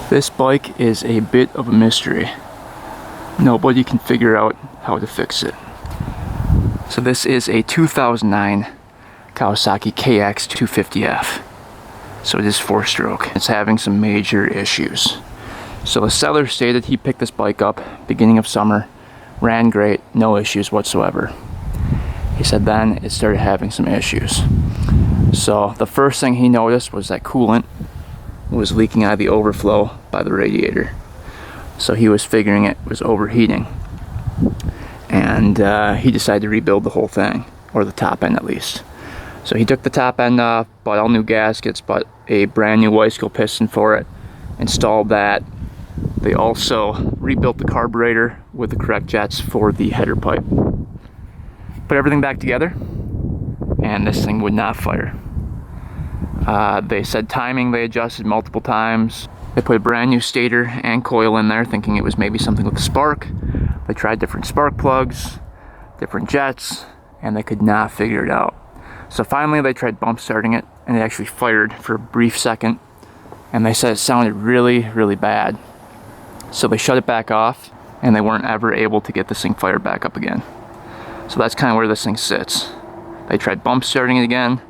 This bike is a bit of a mystery. Nobody can figure out how to fix it. So this is a 2009 Kawasaki Kx250f. So it is 4-stroke. It's having some major issues. So the seller stated he picked this bike up beginning of summer, ran great, no issues whatsoever. He said then it started having some issues. So the first thing he noticed was that coolant was leaking out of the overflow by the radiator. So he was figuring it was overheating. And he decided to rebuild the whole thing, or the top end at least. So he took the top end off, bought all new gaskets, bought a brand new bicycle piston for it, installed that. They also rebuilt the carburetor with the correct jets for the header pipe. Put everything back together, and this thing would not fire. They said timing they adjusted multiple times. They put a brand new stator and coil in there, thinking it was maybe something with the spark. They tried different spark plugs, different jets, and they could not figure it out. So finally they tried bump starting it, and it actually fired for a brief second, and they said it sounded really, really bad. So they shut it back off, and they weren't ever able to get this thing fired back up again. So that's kind of where this thing sits. They tried bump starting it again,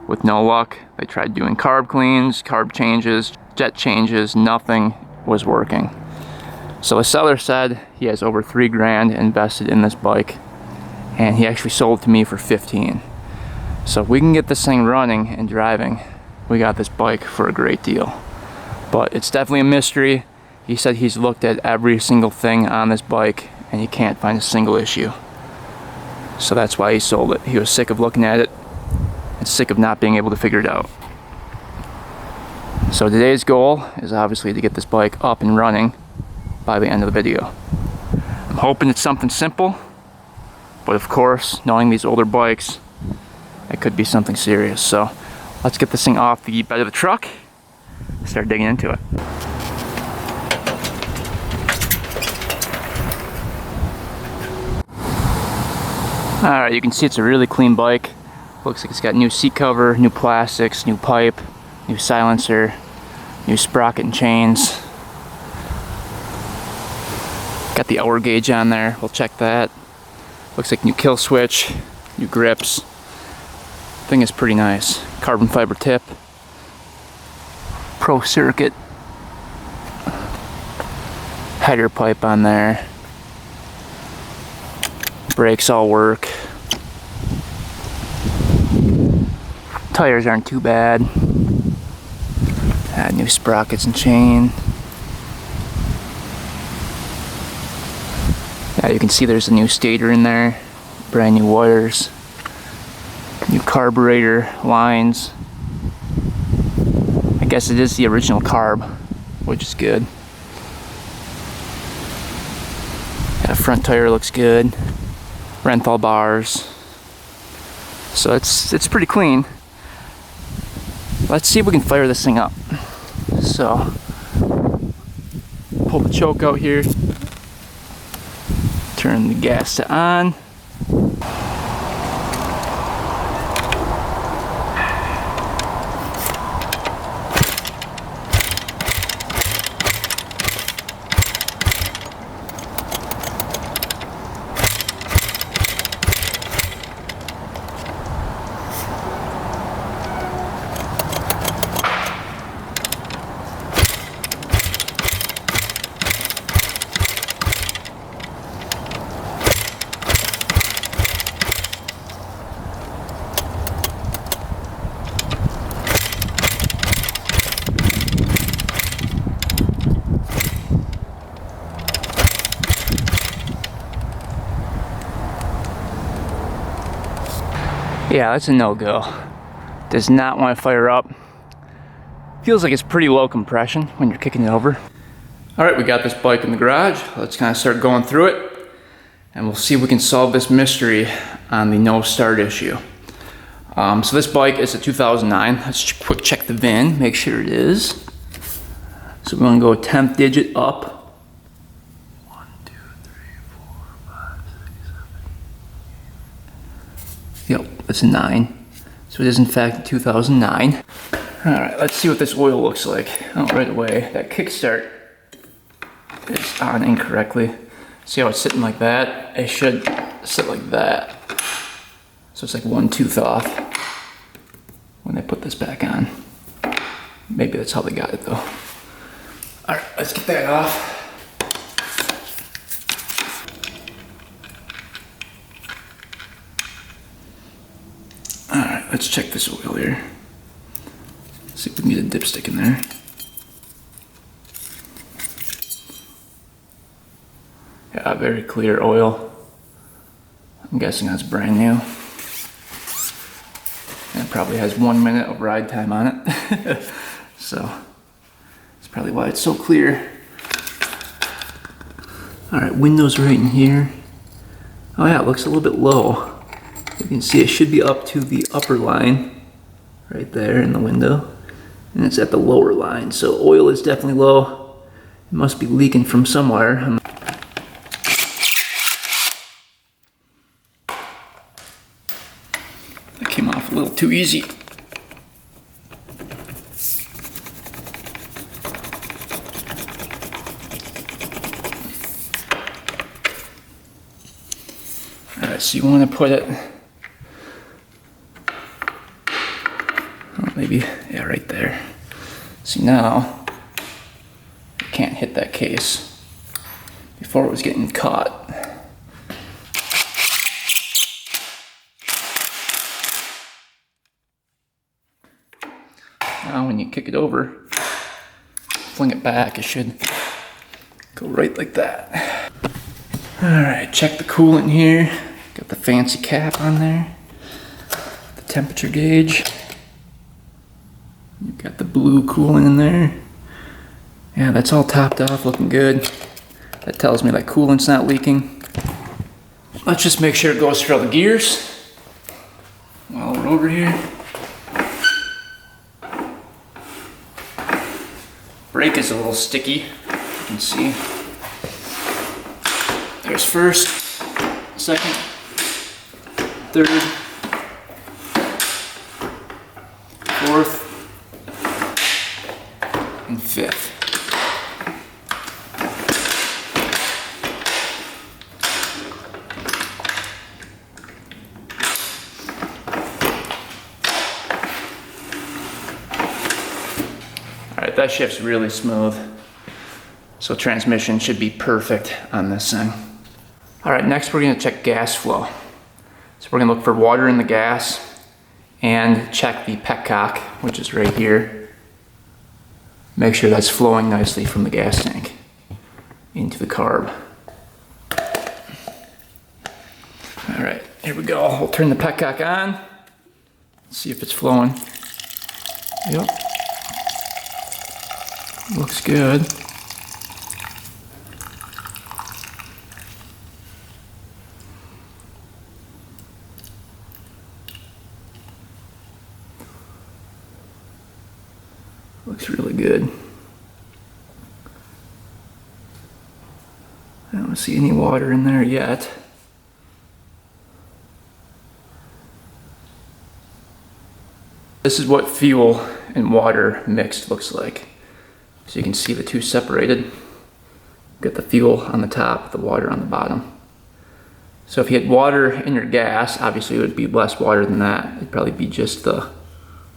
with no luck. They tried doing carb cleans, carb changes, jet changes, nothing was working. So the seller said he has over $3 grand invested in this bike, and he actually sold it to me for 15. So if we can get this thing running and driving, we got this bike for a great deal. But it's definitely a mystery. He said he's looked at every single thing on this bike and he can't find a single issue. So that's why he sold it. He was sick of looking at it and sick of not being able to figure it out. So today's goal is obviously to get this bike up and running by the end of the video. I'm hoping it's something simple, but of course, knowing these older bikes, it could be something serious. So let's get this thing off the bed of the truck and start digging into it. Alright, you can see it's a really clean bike. Looks like it's got new seat cover, new plastics, new pipe, new silencer, new sprocket and chains. Got the hour gauge on there, we'll check that. Looks like new kill switch, new grips. Thing is pretty nice. Carbon fiber tip. Pro circuit. Header pipe on there. Brakes all work. Tires aren't too bad. Add new sprockets and chain. Yeah, you can see there's a new stator in there. Brand new wires. New carburetor lines. I guess it is the original carb, which is good. Yeah, front tire looks good. Renthal bars. So it's pretty clean. Let's see if we can fire this thing up. So pull the choke out here. Turn the gas to on. Yeah, that's a no-go. Does not want to fire up. Feels like it's pretty low compression when you're kicking it over. Alright, we got this bike in the garage. Let's kind of start going through it, and we'll see if we can solve this mystery on the no start issue. So this bike is a 2009. Let's quick check the VIN, make sure it is. So we're going to go 10th digit up. 1, 2, 3, 4, 5, 6, 7. Yep, that's a 9. So it is in fact a 2009. Alright, let's see what this oil looks like. Oh, right away, that kickstart is on incorrectly. See how it's sitting like that? It should sit like that. So it's like one tooth off when they put this back on. Maybe that's how they got it though. Alright, let's get that off. Alright, let's check this oil here. See if we can get a dipstick in there. Yeah, very clear oil. I'm guessing that's brand new. And it probably has 1 minute of ride time on it. So, that's probably why it's so clear. Alright, windows right in here. Oh yeah, it looks a little bit low. You can see it should be up to the upper line right there in the window, and it's at the lower line, so oil is definitely low. It must be leaking from somewhere. That came off a little too easy. Alright, so you want to put it maybe, yeah, right there. See, now it can't hit that case. Before it was getting caught. Now when you kick it over, fling it back, it should go right like that. Alright, check the coolant here. Got the fancy cap on there. The temperature gauge. You've got the blue coolant in there. Yeah, that's all topped off, looking good. That tells me that coolant's not leaking. Let's just make sure it goes through all the gears while we're over here. Brake is a little sticky, you can see. There's first, second, third, fourth, and fifth. Alright, that shift's really smooth. So transmission should be perfect on this thing. Alright, next we're going to check gas flow. So we're going to look for water in the gas and check the petcock, which is right here. Make sure that's flowing nicely from the gas tank into the carb. Alright, here we go. We'll turn the petcock on. See if it's flowing. Yep. Looks good. Looks really good. I don't see any water in there yet. This is what fuel and water mixed looks like. So you can see the two separated. Got the fuel on the top, the water on the bottom. So if you had water in your gas, obviously it would be less water than that. It'd probably be just the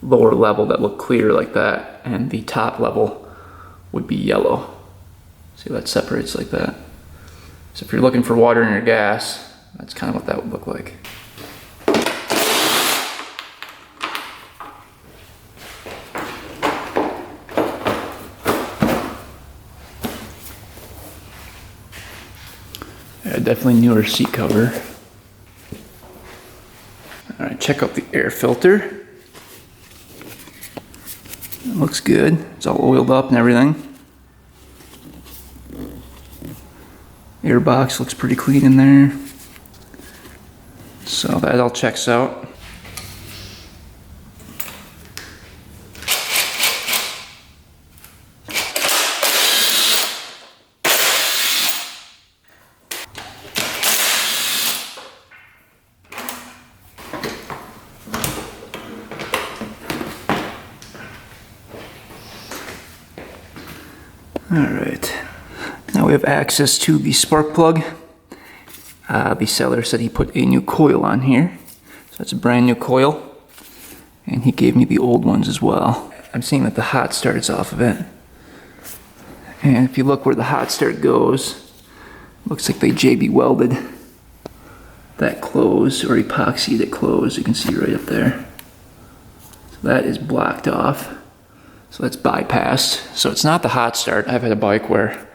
lower level that looked clear like that, and the top level would be yellow. See, that separates like that. So if you're looking for water in your gas, that's kind of what that would look like. Yeah, definitely newer seat cover. All right, check out the air filter. It looks good. It's all oiled up and everything. Air box looks pretty clean in there. So that all checks out. Alright, now we have access to the spark plug. The seller said he put a new coil on here, so that's a brand new coil, and he gave me the old ones as well. I'm seeing that the hot start's off of it, and if you look where the hot start goes, looks like they JB welded that close, or epoxied it closed. You can see right up there. So that is blocked off. So that's bypassed. So it's not the hot start. I've had a bike where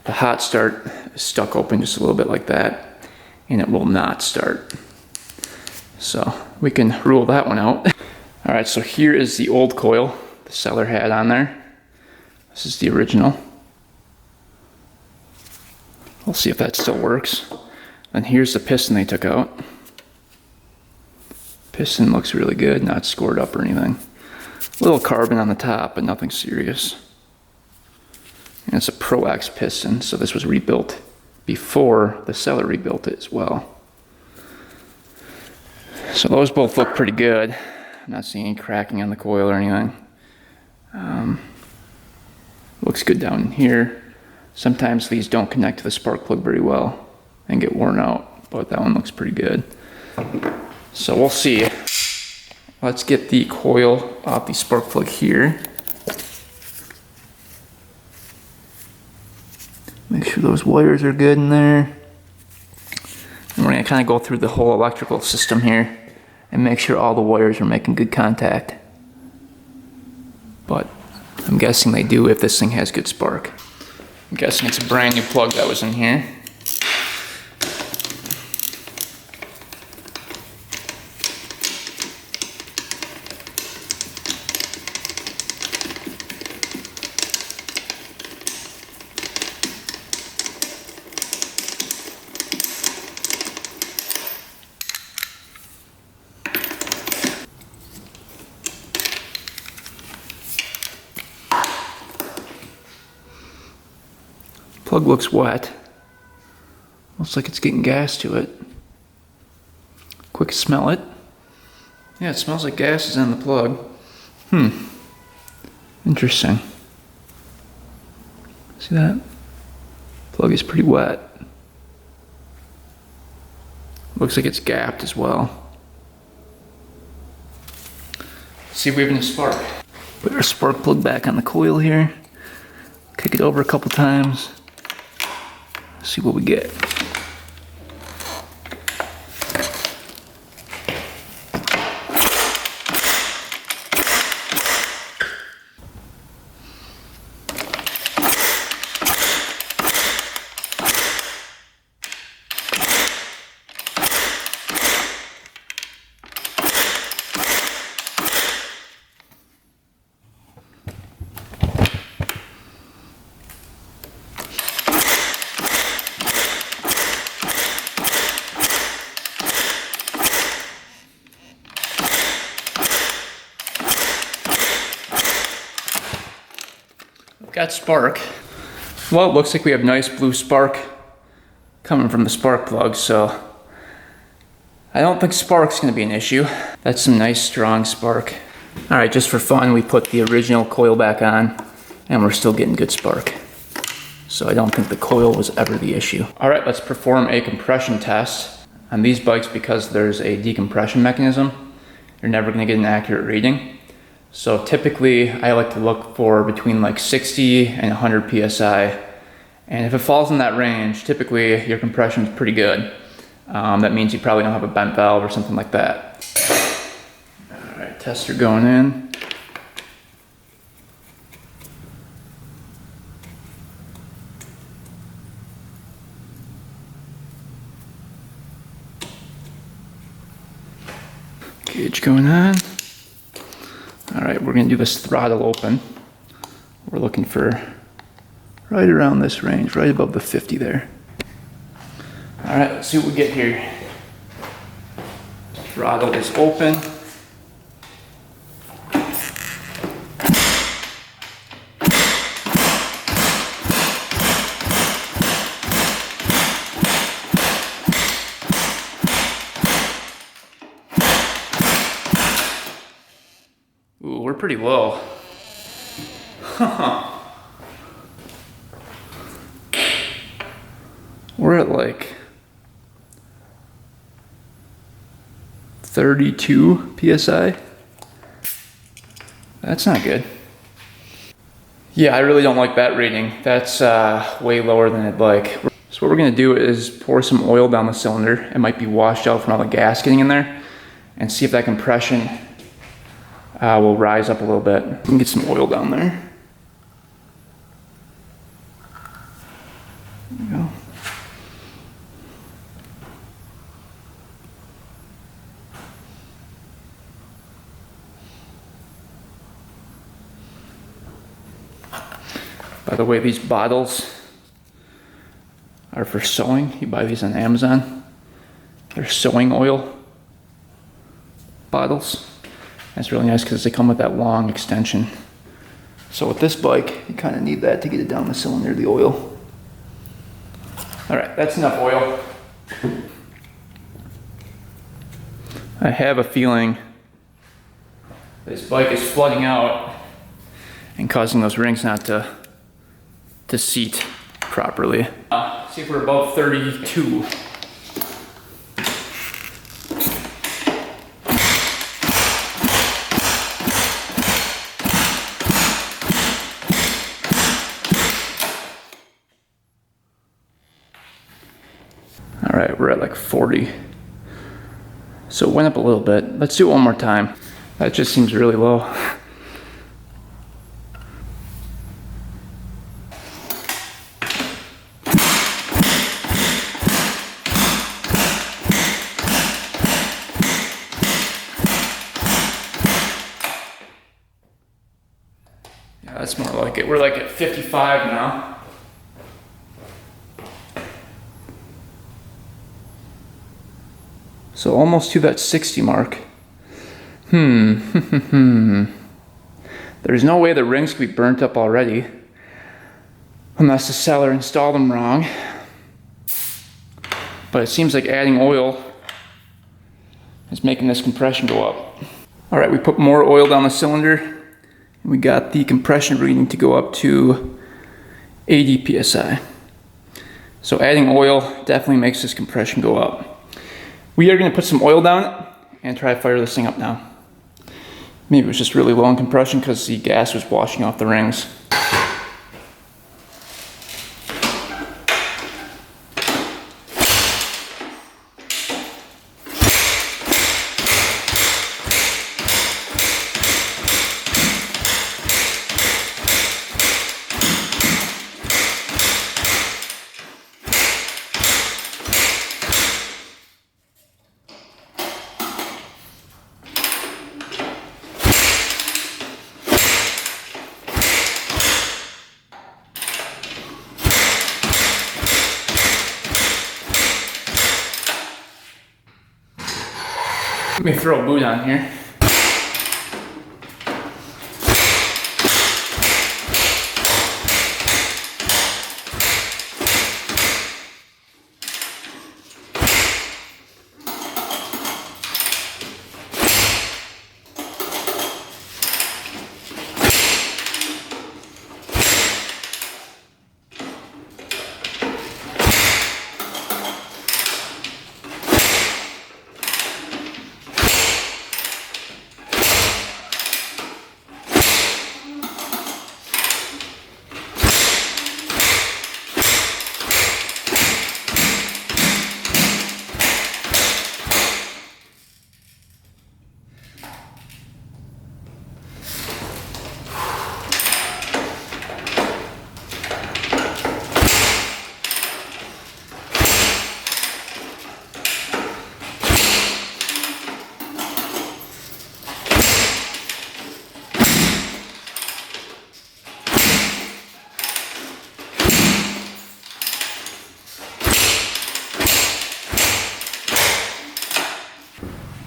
the hot start is stuck open just a little bit like that, and it will not start. So we can rule that one out. All right, so here is the old coil the seller had on there. This is the original. We'll see if that still works. And here's the piston they took out. Piston looks really good, not scored up or anything. A little carbon on the top, but nothing serious. And it's a Pro X piston, so this was rebuilt before the seller rebuilt it as well. So those both look pretty good. I'm not seeing any cracking on the coil or anything. Looks good down in here. Sometimes these don't connect to the spark plug very well and get worn out, but that one looks pretty good. So we'll see. Let's get the coil off the spark plug here. Make sure those wires are good in there. And we're gonna kind of go through the whole electrical system here and make sure all the wires are making good contact. But I'm guessing they do if this thing has good spark. I'm guessing it's a brand new plug that was in here. Plug looks wet. Looks like it's getting gas to it. Quick smell it. Yeah, it smells like gas is on the plug. Interesting. See that? Plug is pretty wet. Looks like it's gapped as well. Let's see if we have any spark. Put our spark plug back on the coil here. Kick it over a couple times. See what we get. Got spark. Well, it looks like we have nice blue spark coming from the spark plug, so I don't think spark's gonna be an issue. That's some nice strong spark. All right, just for fun, we put the original coil back on and we're still getting good spark. So I don't think the coil was ever the issue. All right, let's perform a compression test. On these bikes, because there's a decompression mechanism, you're never gonna get an accurate reading. So typically I like to look for between like 60 and 100 PSI. And if it falls in that range, typically your compression is pretty good. That means you probably don't have a bent valve or something like that. All right, tester going in. Gauge going on. All right, we're gonna do this throttle open. We're looking for right around this range, right above the 50 there. All right, let's see what we get here. Throttle is open. Ooh, we're pretty low. We're at like 32 PSI. That's not good. Yeah, I really don't like that reading. That's way lower than I'd like. So what we're gonna do is pour some oil down the cylinder. It might be washed out from all the gas getting in there, and see if that compression will rise up a little bit. We can get some oil down there. There we go. By the way, these bottles are for sewing. You buy these on Amazon. They're sewing oil bottles. That's really nice because they come with that long extension. So with this bike, you kind of need that to get it down the cylinder, the oil. All right, that's enough oil. I have a feeling this bike is flooding out and causing those rings not to seat properly. See if we're above 32. All right, we're at like 40. So it went up a little bit. Let's do it one more time. That just seems really low. Yeah, that's more like it. We're like at 55 now. So almost to that 60 mark. There's no way the rings could be burnt up already, unless the seller installed them wrong. But it seems like adding oil is making this compression go up. All right, we put more oil down the cylinder, and we got the compression reading to go up to 80 PSI. So adding oil definitely makes this compression go up. We are going to put some oil down it and try to fire this thing up now. Maybe it was just really low in compression because the gas was washing off the rings. Let me throw a boot on here.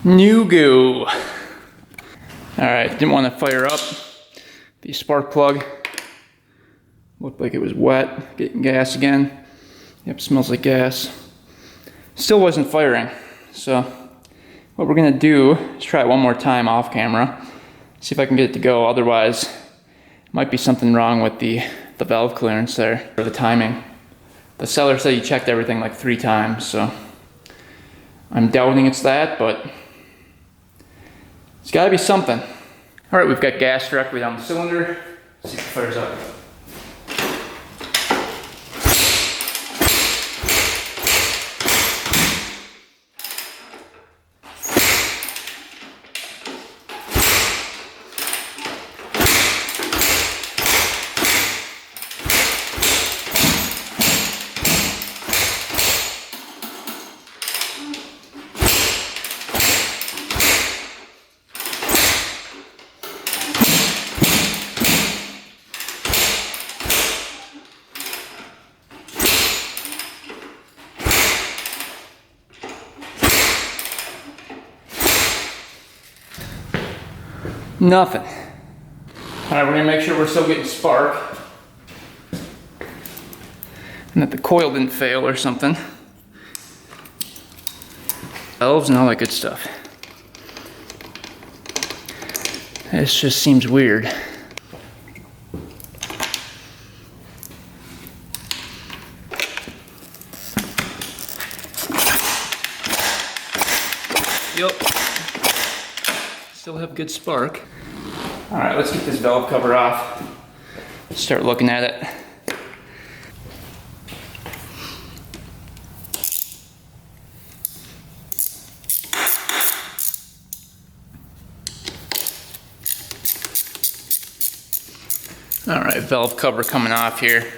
New goo. All right, didn't want to fire up the spark plug. Looked like it was wet, getting gas again. Yep, smells like gas. Still wasn't firing. So what we're gonna do is try it one more time off camera. See if I can get it to go. Otherwise, might be something wrong with the valve clearance there, or the timing. The seller said he checked everything like 3 times, so I'm doubting it's that, but it's gotta be something. All right, we've got gas directly down the cylinder. Let's see if it fires up. Nothing. All right, we're gonna make sure we're still getting spark and that the coil didn't fail or something. Valves and all that good stuff. This just seems weird. Yep. Still have good spark. All right, let's get this valve cover off. Start looking at it. All right, valve cover coming off here.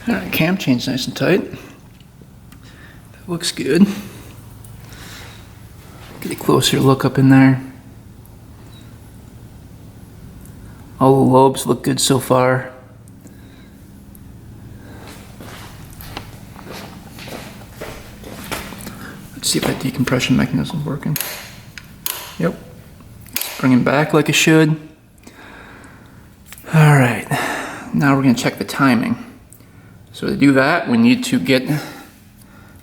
All right, cam chain's nice and tight. That looks good. Get a closer look up in there. All the lobes look good so far. Let's see if that decompression mechanism's working. Yep. It's bringing back like it should. All right, now we're gonna check the timing. So to do that, we need to get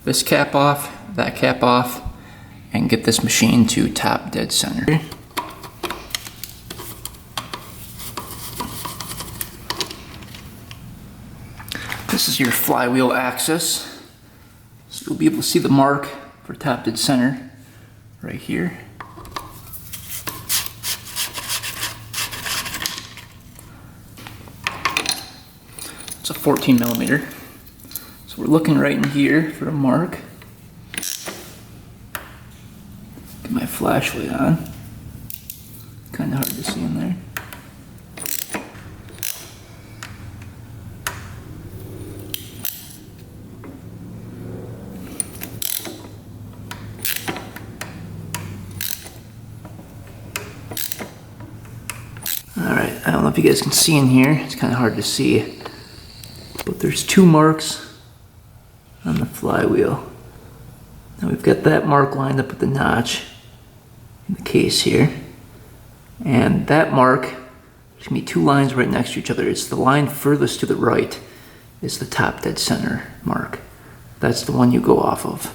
this cap off, that cap off, and get this machine to top dead center. This is your flywheel axis. So you'll be able to see the mark for top dead center right here. It's a 14 millimeter. So we're looking right in here for a mark. Get my flashlight on. Kind of hard to see in there. Alright, I don't know if you guys can see in here. It's kind of hard to see. But there's 2 marks on the flywheel. Now we've got that mark lined up with the notch in the case here. And that mark, there's gonna be 2 lines right next to each other. It's the line furthest to the right is the top dead center mark. That's the one you go off of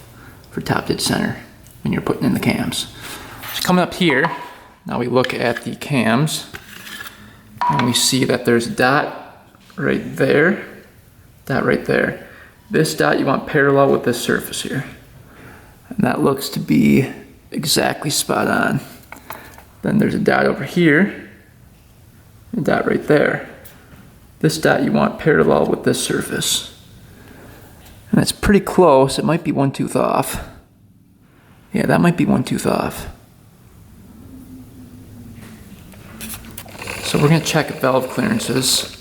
for top dead center when you're putting in the cams. So coming up here, now we look at the cams and we see that there's a dot right there. Dot right there. This dot you want parallel with this surface here. And that looks to be exactly spot on. Then there's a dot over here, a dot right there. This dot you want parallel with this surface. And that's pretty close. It might be 1 tooth off. Yeah, that might be 1 tooth off. So we're gonna check valve clearances.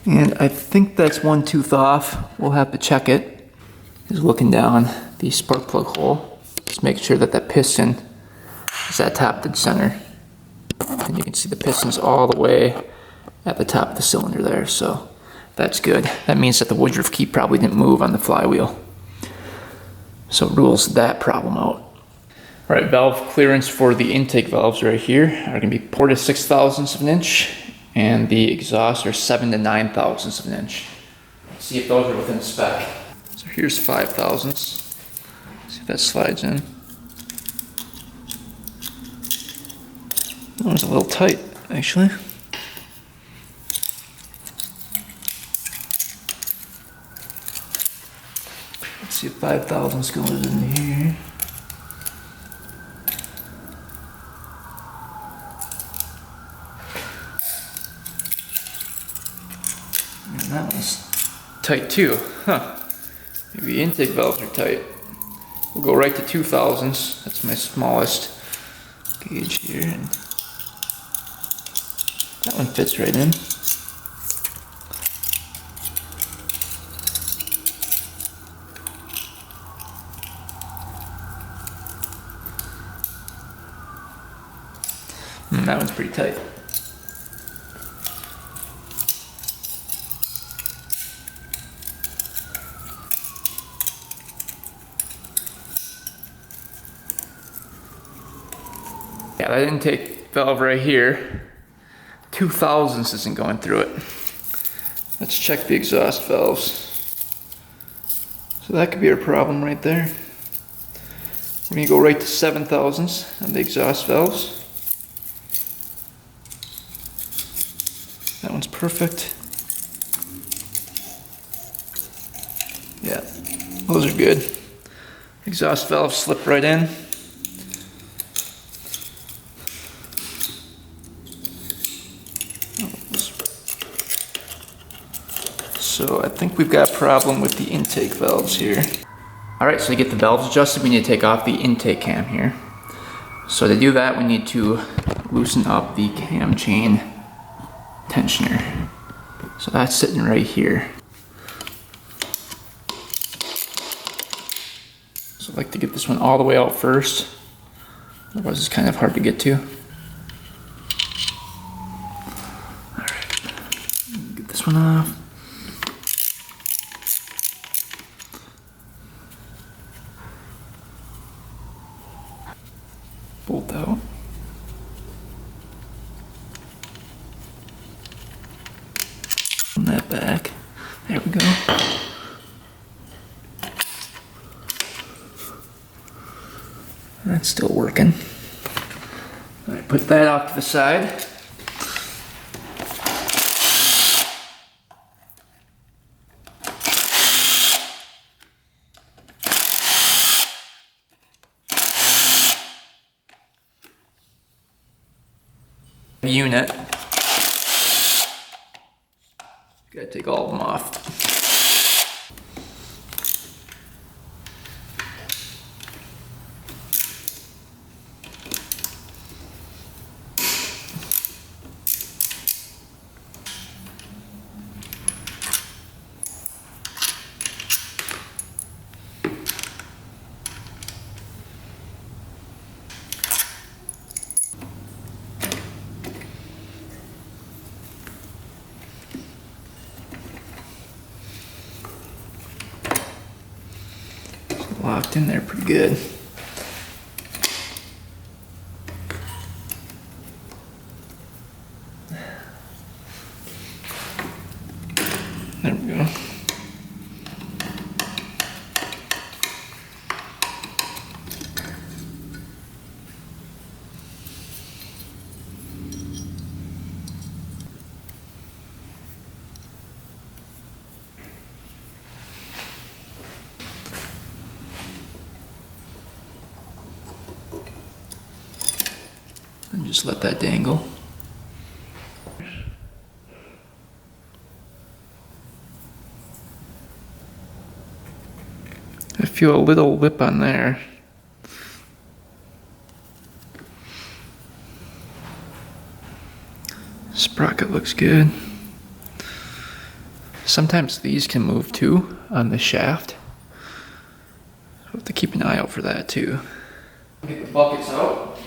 And I think that's 1 tooth off. We'll have to check it. Just looking down the spark plug hole. Just make sure that that piston is at top dead center. And you can see the piston's all the way at the top of the cylinder there. So That's good. That means that the woodruff key probably didn't move on the flywheel. So it rules that problem out. All right, valve clearance for the intake valves right here are gonna be 4 to 6 thousandths of an inch, and the exhaust are 7 to 9 thousandths of an inch. Let's see if those are within spec. So here's 5 thousandths. See if that slides in. That one's a little tight, actually. Let's see if 5 thousandths goes in here. And that one's tight too, huh? Maybe the intake valves are tight. We'll go right to 2 thousandths. That's my smallest gauge here. And that one fits right in. That one's pretty tight. Yeah, that intake valve right here, 2 thousandths isn't going through it. Let's check the exhaust valves. So that could be our problem right there. We're gonna go right to 7 thousandths on the exhaust valves. That one's perfect. Yeah, those are good. Exhaust valves slip right in. So I think we've got a problem with the intake valves here. All right, so to get the valves adjusted, we need to take off the intake cam here. So to do that, we need to loosen up the cam chain tensioner. So that's sitting right here. So I like to get this one all the way out first. Otherwise it's kind of hard to get to. All right, get this one off. Bolt out. That back. There we go. That's still working. All right, put that off to the side. Unit. Gotta take all of them off. Locked in there pretty good. There we go. And just let that dangle. I feel a little lip on there. Sprocket looks good. Sometimes these can move too on the shaft. So have to keep an eye out for that too. Get the buckets out.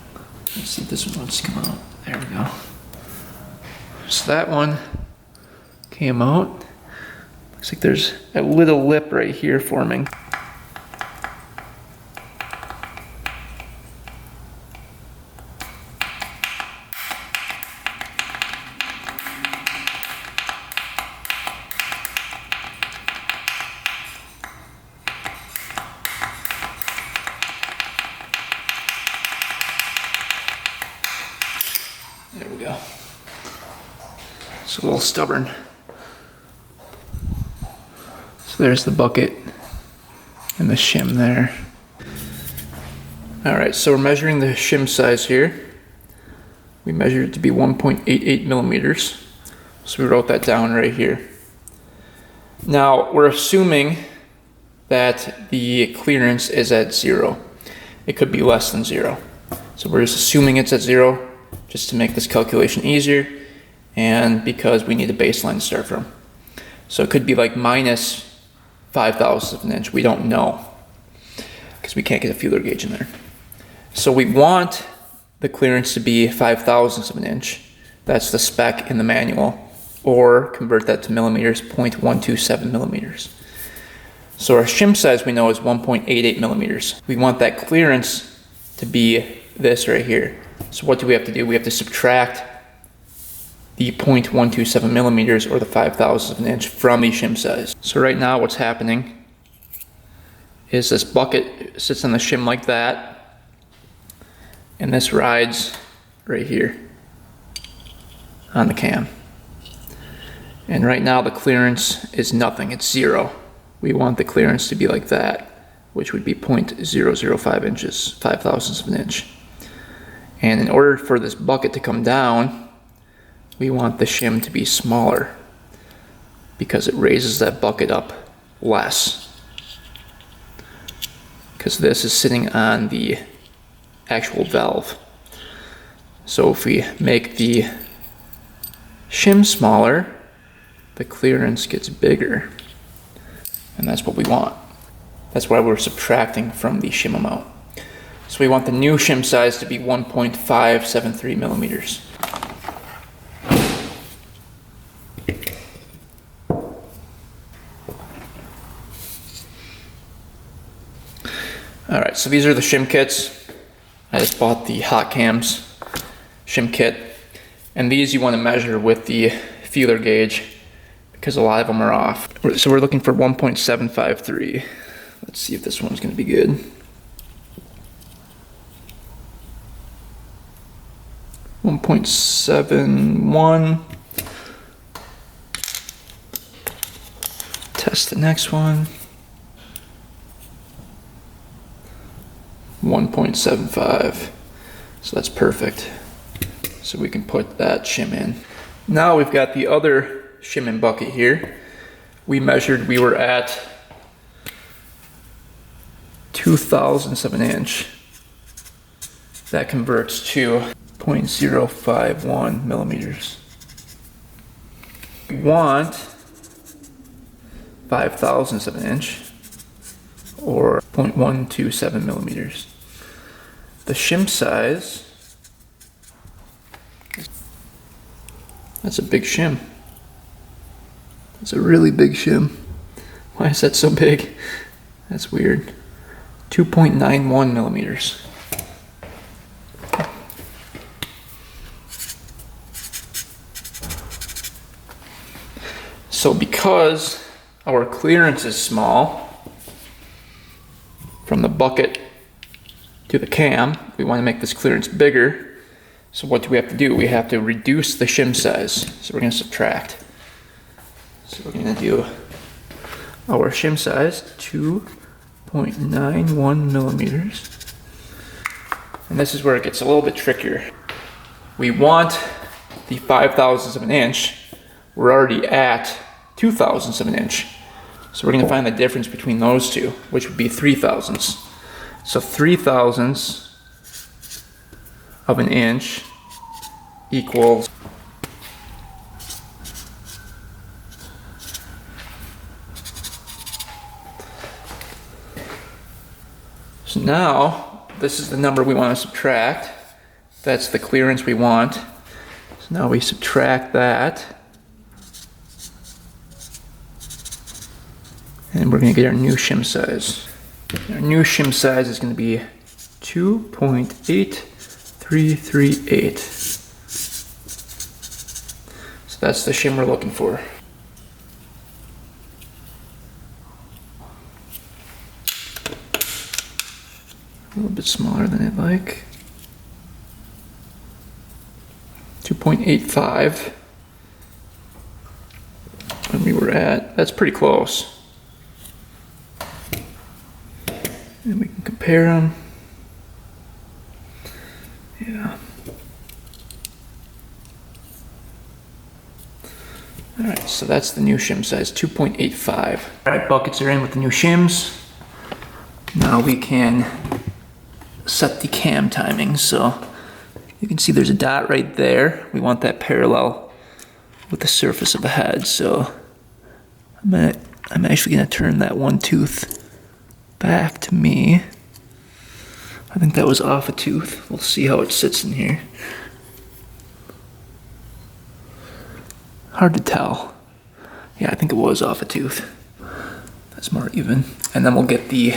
Let's see if this one wants to come out. There we go. So that one came out. Looks like there's a little lip right here forming. There we go. It's a little stubborn. So there's the bucket and the shim there. Alright, so we're measuring the shim size here. We measured it to be 1.88 millimeters. So we wrote that down right here. Now we're assuming that the clearance is at 0. It could be less than 0. So we're just assuming it's at 0 just to make this calculation easier, and because we need a baseline to start from. So it could be like minus 0.005 of an inch. We don't know because we can't get a feeler gauge in there. So we want the clearance to be 0.005 of an inch. That's the spec in the manual, or convert that to millimeters, 0.127 millimeters. So our shim size we know is 1.88 millimeters. We want that clearance to be this right here. So what do we have to do? We have to subtract the 0.127 millimeters, or the 0.005 of an inch, from the shim size. So right now what's happening is this bucket sits on the shim like that, and this rides right here on the cam. And right now the clearance is nothing, it's 0. We want the clearance to be like that, which would be 0.005 inches, 0.005 of an inch. And in order for this bucket to come down, we want the shim to be smaller because it raises that bucket up less. Because this is sitting on the actual valve. So if we make the shim smaller, the clearance gets bigger. And that's what we want. That's why we're subtracting from the shim amount. So we want the new shim size to be 1.573 millimeters. Alright, so these are the shim kits. I just bought the Hot Cams shim kit. And these you want to measure with the feeler gauge because a lot of them are off. So we're looking for 1.753. Let's see if this one's going to be good. 1.71. Test the next one. 1.75. So that's perfect. So we can put that shim in. Now we've got the other shim and bucket here. We measured, we were at 0.002 of an inch. That converts to 0.051 millimeters. We want 0.005 of an inch, or 0.127 millimeters. The shim size, that's a big shim. That's a really big shim. Why is that so big? That's weird. 2.91 millimeters. So because our clearance is small from the bucket to the cam, we want to make this clearance bigger. So what do we have to do? We have to reduce the shim size. So we're going to subtract. So we're going to do our shim size, 2.91 millimeters. And this is where it gets a little bit trickier. We want the 0.005 of an inch. We're already at 0.002 of an inch. So we're going to find the difference between those two, which would be 0.003. So 0.003 of an inch equals so now this is the number we want to subtract. That's the clearance we want. So now we subtract that. And we're gonna get our new shim size. Our new shim size is gonna be 2.8338. So that's the shim we're looking for. A little bit smaller than I'd like. 2.85. When we were at, that's pretty close. And we can compare them. Yeah. Alright, so that's the new shim size, 2.85. Alright, buckets are in with the new shims. Now we can set the cam timing. So you can see there's a dot right there. We want that parallel with the surface of the head. So I'm actually gonna turn that one tooth back to me. I think that was off a tooth. We'll see how it sits in here. Hard to tell. Yeah, I think it was off a tooth. That's more even. And then we'll get the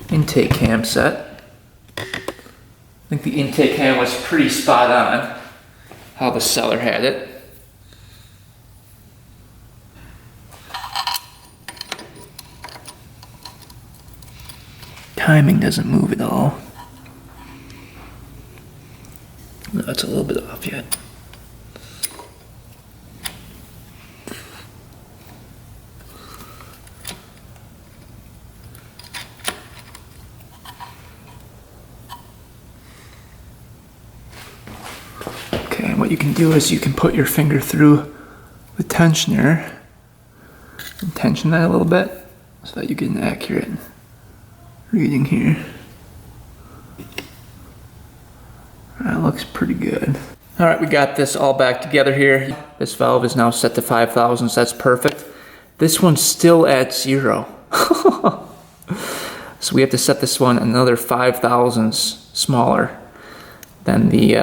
intake cam set. I think the intake cam was pretty spot on how the seller had it. Timing doesn't move at all. No, it's a little bit off yet. Okay, and what you can do is you can put your finger through the tensioner and tension that a little bit so that you get an accurate reading here. That looks pretty good. All right, we got this all back together here. This valve is now set to 5 thousandths. That's perfect. This one's still at 0. So we have to set this one another 5 thousandths smaller than the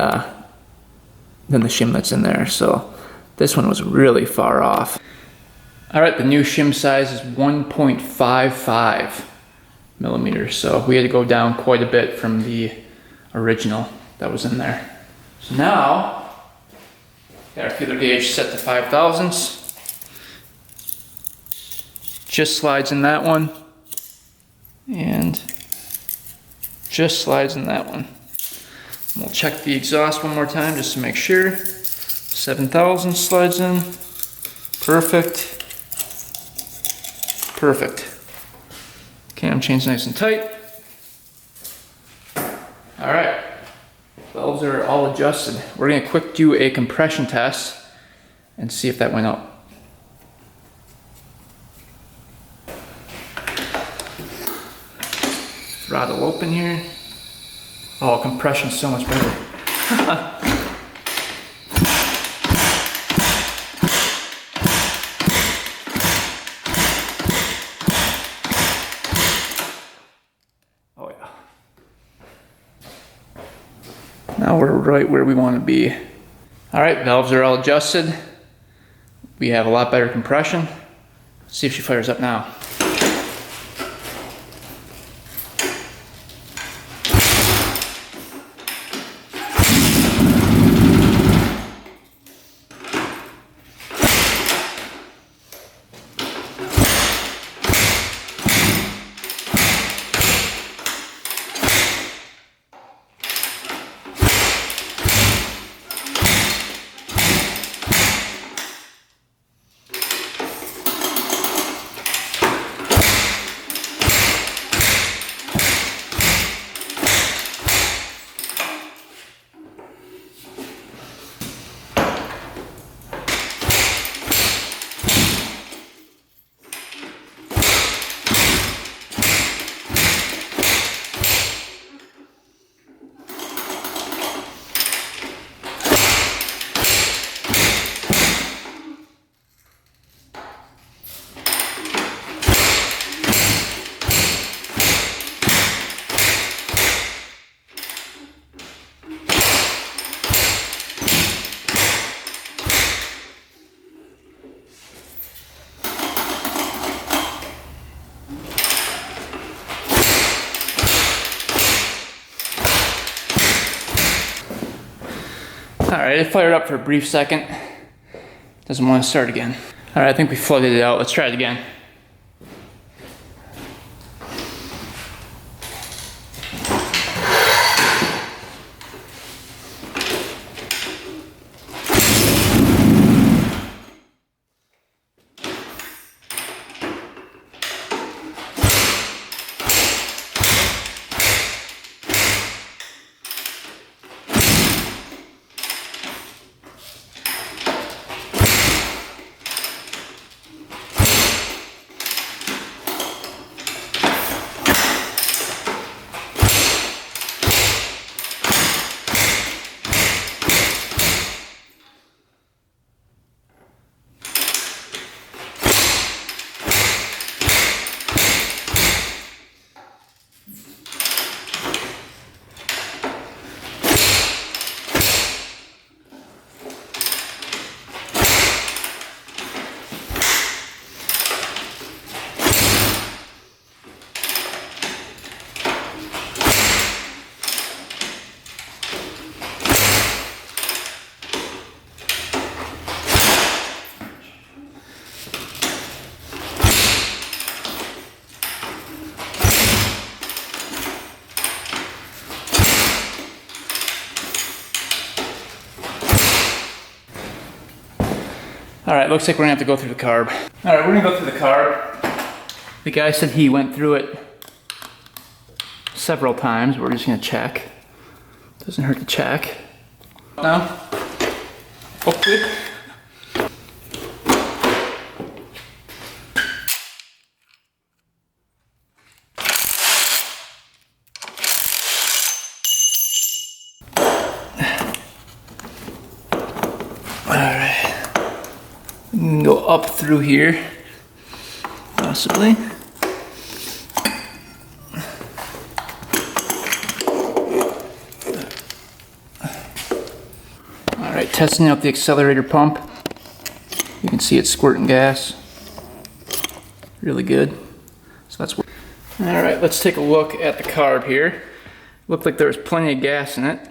shim that's in there. So this one was really far off. All right, the new shim size is 1.55 millimeters. So we had to go down quite a bit from the original that was in there. So now, got our feeler gauge set to 5 thousandths. Just slides in that one, and just slides in that one. And we'll check the exhaust one more time just to make sure. 7 thousandths slides in. Perfect. Perfect. Cam chain's nice and tight. All right, valves are all adjusted. We're gonna quick do a compression test and see if that went up. Throttle open here. Oh, compression's so much better. Oh yeah. Now we're right where we want to be. All right, valves are all adjusted. We have a lot better compression. Let's see if she fires up now. Alright, it fired up for a brief second. Doesn't want to start again. Alright, I think we flooded it out. Let's try it again. Alright, looks like we're gonna have to go through the carb. Alright, we're gonna go through the carb. The guy said he went through it several times. We're just gonna check. Doesn't hurt to check. Now, hopefully. Alright. We can go up through here, possibly. Alright, testing out the accelerator pump. You can see it's squirting gas. Really good. So that's what. Alright, let's take a look at the carb here. Looked like there was plenty of gas in it.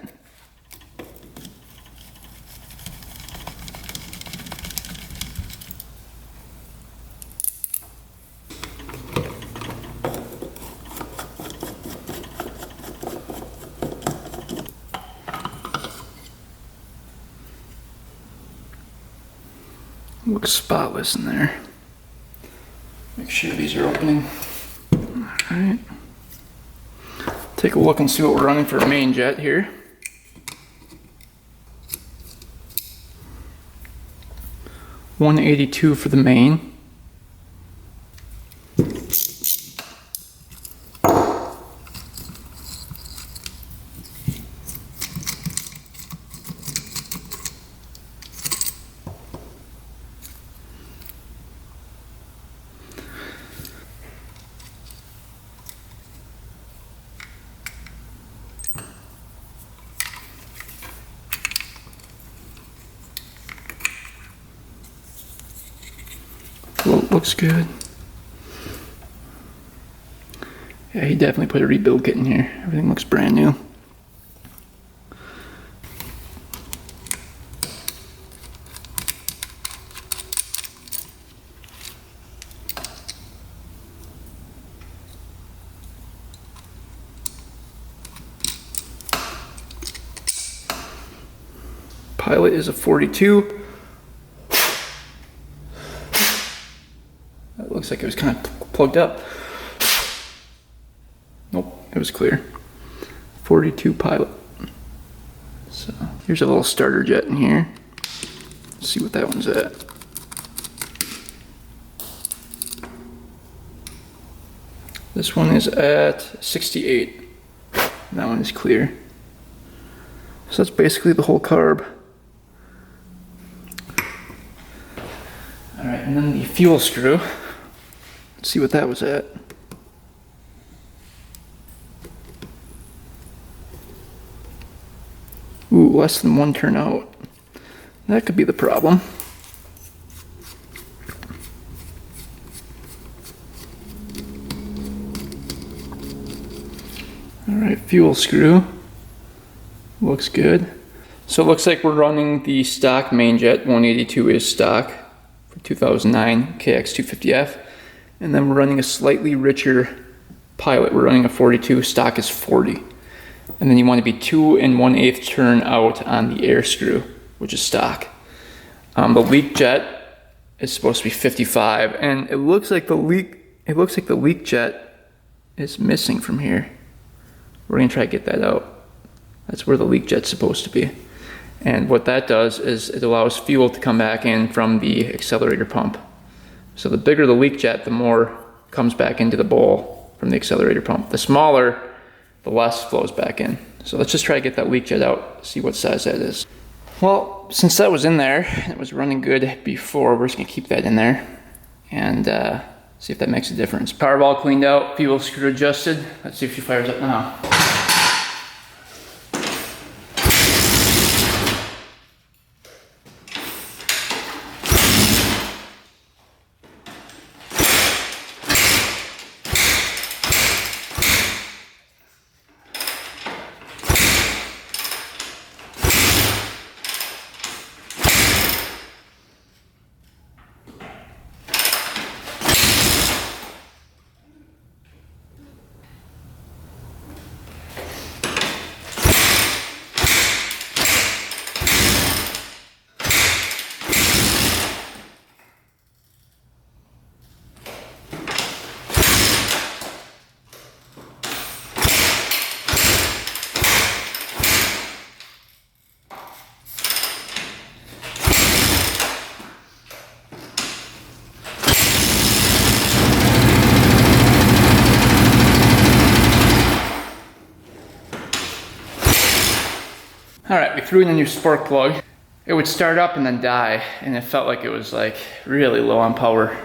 Looks spotless in there. Make sure these are opening. Alright. Take a look and see what we're running for a main jet here. $182 for the main. Looks good. Yeah, he definitely put a rebuild kit in here. Everything looks brand new. Pilot is a 42. That looks like it was kind of plugged up. Nope, it was clear. 42 pilot. So here's a little starter jet in here. Let's see what that one's at. This one is at 68. And that one is clear. So that's basically the whole carb. Alright, and then the fuel screw. Let's see what that was at. Ooh, less than one turn out. That could be the problem. Alright, fuel screw. Looks good. So it looks like we're running the stock main jet. 182 is stock for 2009 Kx250f. And then we're running a slightly richer pilot. We're running a 42, stock is 40. And then you want to be 2 1/8 turn out on the air screw, which is stock. The leak jet is supposed to be 55, and it looks like the leak jet is missing from here. We're gonna try to get that out. That's where the leak jet's supposed to be. And what that does is it allows fuel to come back in from the accelerator pump. So the bigger the leak jet, the more comes back into the bowl from the accelerator pump. The smaller, the less flows back in. So let's just try to get that leak jet out, see what size that is. Well, since that was in there, it was running good before, we're just gonna keep that in there and see if that makes a difference. Power valve cleaned out, fuel screw adjusted. Let's see if she fires up now. Alright, we threw in a new spark plug. It would start up and then die, and it felt like it was like really low on power.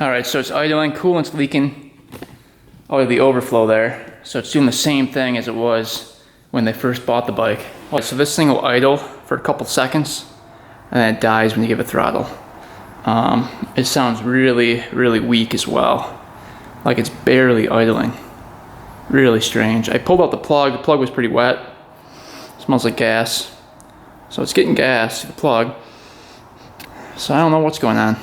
Alright, so it's idling, coolant's leaking. out of the overflow there. So it's doing the same thing as it was when they first bought the bike. So this thing will idle for a couple seconds and then it dies when you give it throttle. It sounds really, really weak as well. Like it's barely idling. Really strange. I pulled out the plug was pretty wet. Smells like gas. So it's getting gas to the plug. So I don't know what's going on.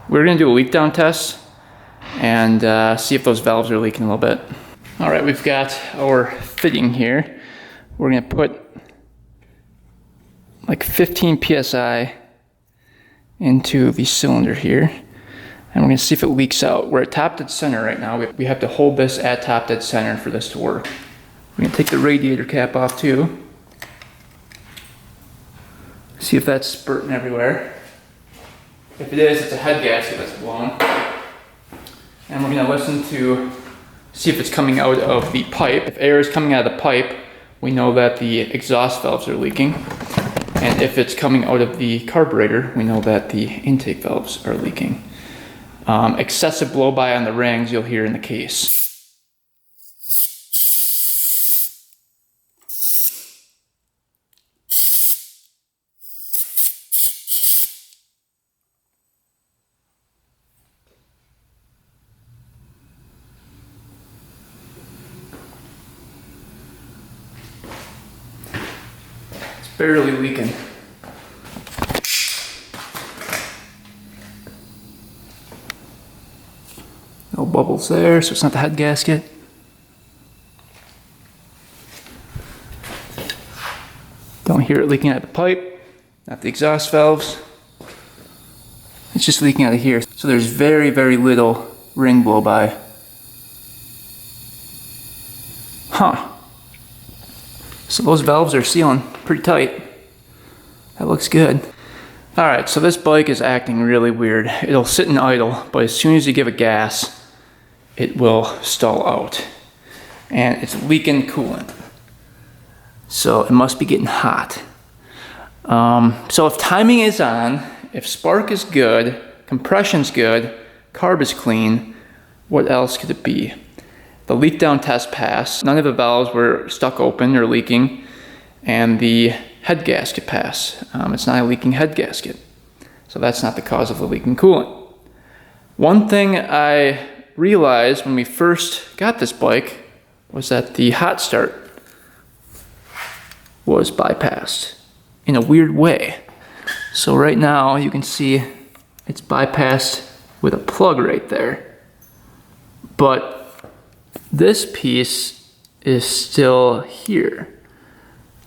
We're gonna do a leak down test and see if those valves are leaking a little bit. All right, we've got our fitting here. We're gonna put like 15 PSI into the cylinder here. And we're gonna see if it leaks out. We're at top dead center right now. We have to hold this at top dead center for this to work. We're gonna take the radiator cap off too. See if that's spurting everywhere. If it is, it's a head gasket that's blowing. And we're gonna listen to see if it's coming out of the pipe. If air is coming out of the pipe, we know that the exhaust valves are leaking. And if it's coming out of the carburetor, we know that the intake valves are leaking. Excessive blow-by on the rings you'll hear in the case. It's barely leaking. No bubbles there, so it's not the head gasket. Don't hear it leaking out of the pipe, not the exhaust valves. It's just leaking out of here. So there's very, very little ring blow by. Huh. So those valves are sealing pretty tight. That looks good. Alright, so this bike is acting really weird. It'll sit and idle, but as soon as you give it gas, it will stall out. And it's leaking coolant. So it must be getting hot. So if timing is on, if spark is good, compression's good, carb is clean, what else could it be? The leak down test passed. None of the valves were stuck open or leaking. And the head gasket passed. It's not a leaking head gasket. So that's not the cause of the leaking coolant. One thing I realized when we first got this bike was that the hot start was bypassed in a weird way. So right now you can see it's bypassed with a plug right there. But this piece is still here.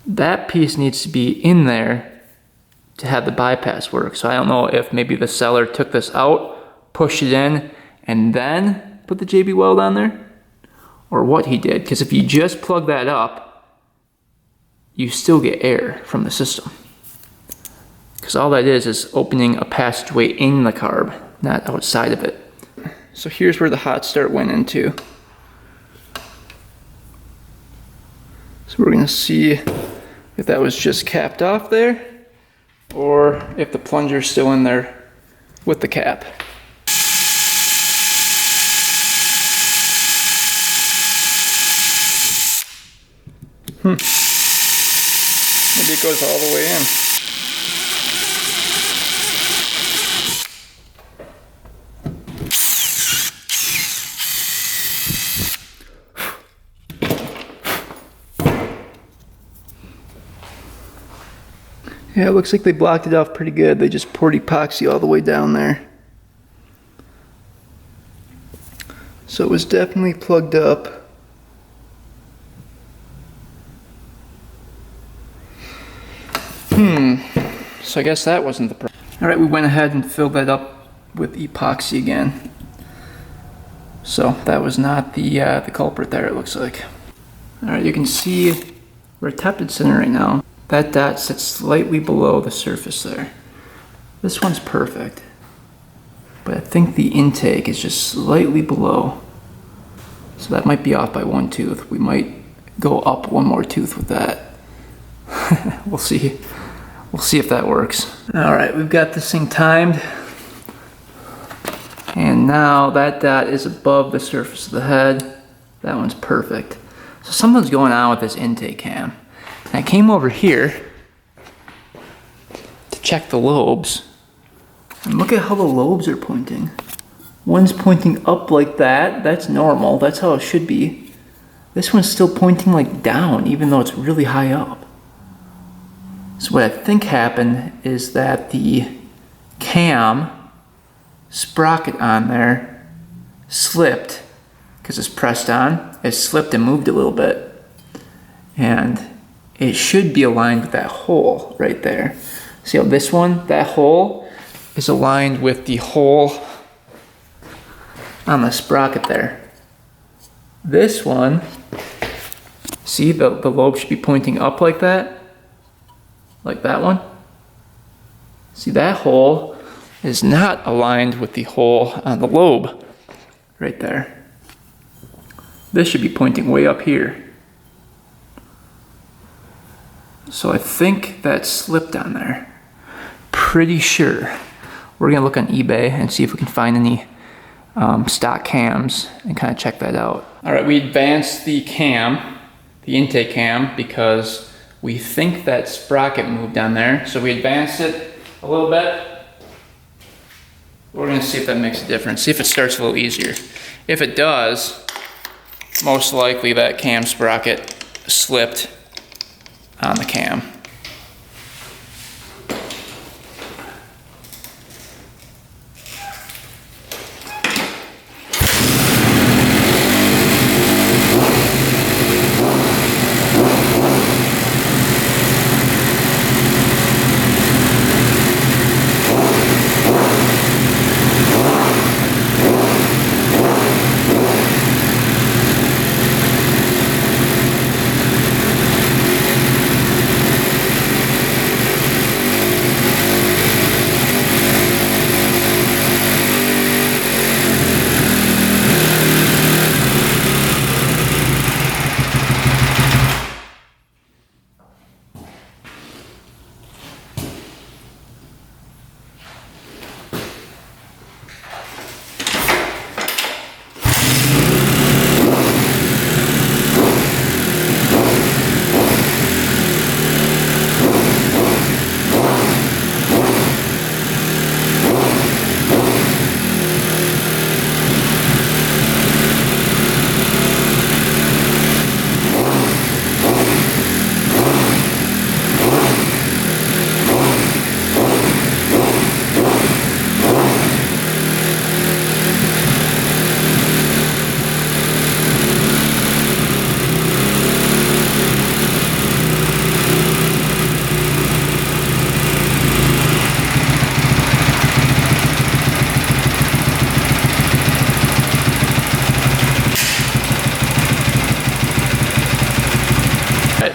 That piece needs to be in there to have the bypass work. So I don't know if maybe the seller took this out, pushed it in, and then put the JB Weld on there, or what he did. Because if you just plug that up, you still get air from the system. Because all that is opening a passageway in the carb, not outside of it. So here's where the hot start went into. So we're gonna see if that was just capped off there, or if the plunger's still in there with the cap. Maybe it goes all the way in. Yeah, it looks like they blocked it off pretty good. They just poured epoxy all the way down there. So it was definitely plugged up. So I guess that wasn't the problem. Alright, we went ahead and filled that up with epoxy again. So that was not the culprit there, it looks like. Alright, you can see we're at top dead center right now. That dot sits slightly below the surface there. This one's perfect. But I think the intake is just slightly below. So that might be off by one tooth. We might go up one more tooth with that. We'll see. We'll see if that works. Alright, we've got this thing timed. And now that dot is above the surface of the head. That one's perfect. So something's going on with this intake cam. And I came over here to check the lobes. And look at how the lobes are pointing. One's pointing up like that. That's normal. That's how it should be. This one's still pointing like down, even though it's really high up. So what I think happened is that the cam sprocket on there slipped because it's pressed on. It slipped and moved a little bit. And it should be aligned with that hole right there. See how this one, that hole, is aligned with the hole on the sprocket there. This one, see the lobe should be pointing up like that? Like that one? See, that hole is not aligned with the hole on the lobe right there. This should be pointing way up here. So I think that slipped on there. Pretty sure. We're gonna look on eBay and see if we can find any stock cams and kind of check that out. All right, we advanced the cam, the intake cam, because we think that sprocket moved on there. So we advanced it a little bit. We're gonna see if that makes a difference. See if it starts a little easier. If it does, most likely that cam sprocket slipped on the cam.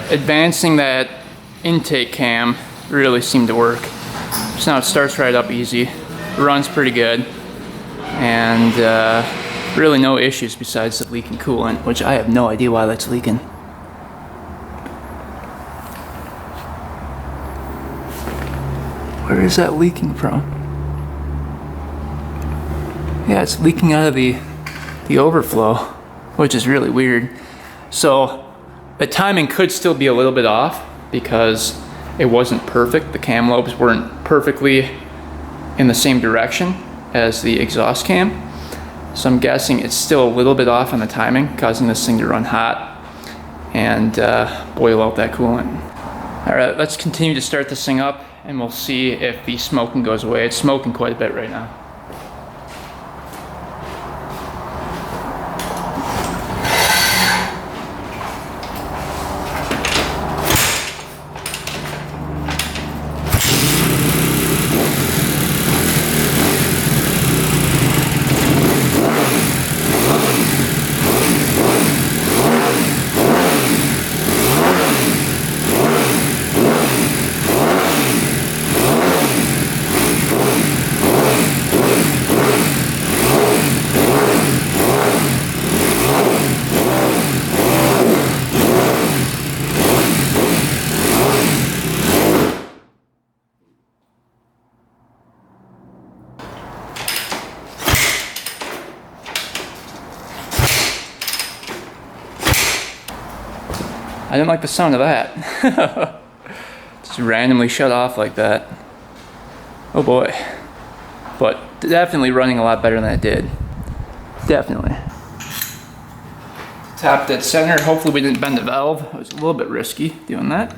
Advancing that intake cam really seemed to work. So now it starts right up easy, runs pretty good, and really no issues besides the leaking coolant, which I have no idea why that's leaking. Where is that leaking from? Yeah, it's leaking out of the overflow, which is really weird. So the timing could still be a little bit off because it wasn't perfect. The cam lobes weren't perfectly in the same direction as the exhaust cam. So I'm guessing it's still a little bit off on the timing, causing this thing to run hot and boil out that coolant. All right, let's continue to start this thing up and we'll see if the smoking goes away. It's smoking quite a bit right now. didn't like the sound of that. Just randomly shut off like that. Oh boy. But definitely running a lot better than it did. Definitely. Tapped dead center. Hopefully we didn't bend the valve. It was a little bit risky doing that.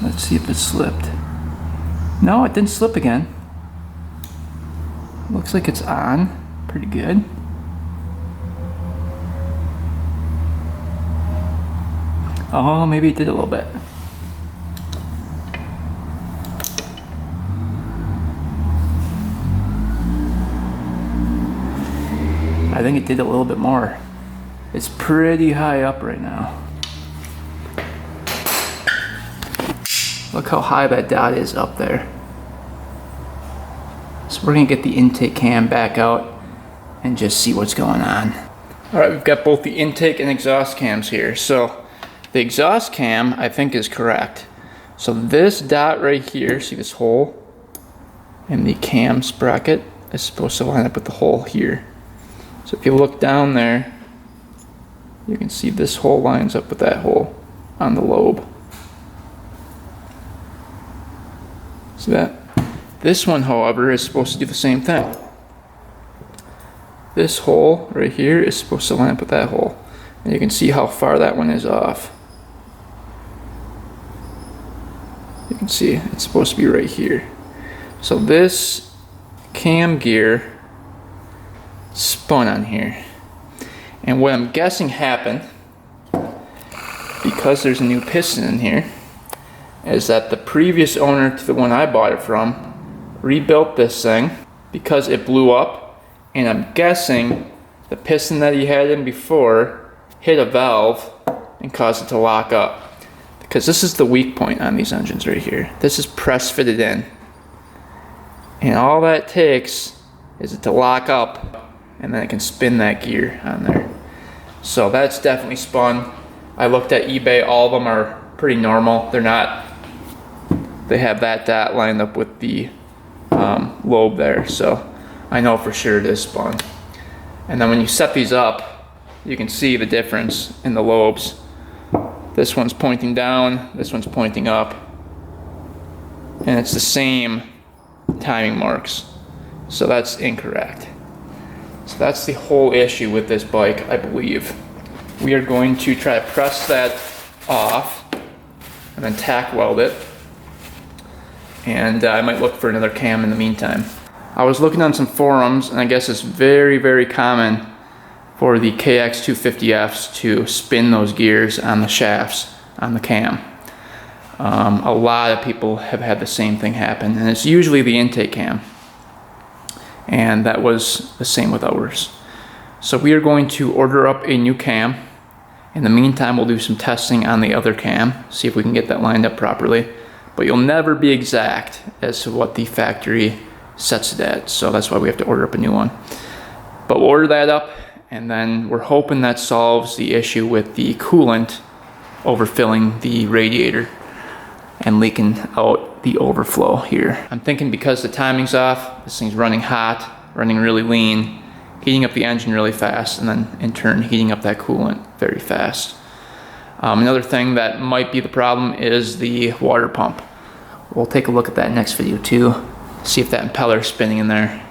Let's see if it slipped. No, it didn't slip again. Looks like it's on. Pretty good. Oh, maybe it did a little bit. I think it did a little bit more. It's pretty high up right now. Look how high that dot is up there. So we're gonna get the intake cam back out and just see what's going on. All right, we've got both the intake and exhaust cams here. So the exhaust cam, I think, is correct. So this dot right here, see this hole in the cam sprocket, is supposed to line up with the hole here. So if you look down there, you can see this hole lines up with that hole on the lobe. See that? This one, however, is supposed to do the same thing. This hole right here is supposed to line up with that hole. And you can see how far that one is off. You can see it's supposed to be right here. So this cam gear spun on here. And what I'm guessing happened, because there's a new piston in here, is that the previous owner to the one I bought it from rebuilt this thing because it blew up, and I'm guessing the piston that he had in before hit a valve and caused it to lock up. Because this is the weak point on these engines right here. This is press fitted in. And all that takes is it to lock up, and then it can spin that gear on there. So that's definitely spun. I looked at eBay, all of them are pretty normal. They're not, they have that dot lined up with the lobe there. So I know for sure it is spun. And then when you set these up, you can see the difference in the lobes. This one's pointing down, this one's pointing up. And it's the same timing marks. So that's incorrect. So that's the whole issue with this bike, I believe. We are going to try to press that off and then tack weld it. And I might look for another cam in the meantime. I was looking on some forums, and I guess it's very, very common for the Kx250fs to spin those gears on the shafts on the cam. A lot of people have had the same thing happen, and it's usually the intake cam. And that was the same with ours. So we are going to order up a new cam. In the meantime, we'll do some testing on the other cam, see if we can get that lined up properly. But you'll never be exact as to what the factory sets it at, so that's why we have to order up a new one. But we'll order that up, and then we're hoping that solves the issue with the coolant overfilling the radiator and leaking out the overflow here. I'm thinking because the timing's off, this thing's running hot, running really lean, heating up the engine really fast, and then in turn heating up that coolant very fast. Another thing that might be the problem is the water pump. We'll take a look at that next video too, see if that impeller's spinning in there,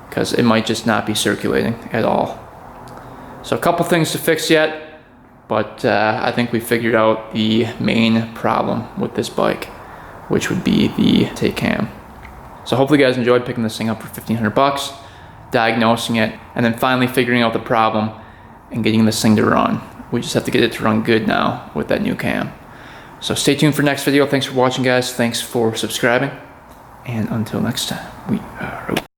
because it might just not be circulating at all. So a couple things to fix yet, but I think we figured out the main problem with this bike, which would be the take cam. So hopefully you guys enjoyed picking this thing up for 1,500 bucks, diagnosing it, and then finally figuring out the problem and getting this thing to run. We just have to get it to run good now with that new cam. So stay tuned for next video. Thanks for watching, guys. Thanks for subscribing. And until next time, we are out.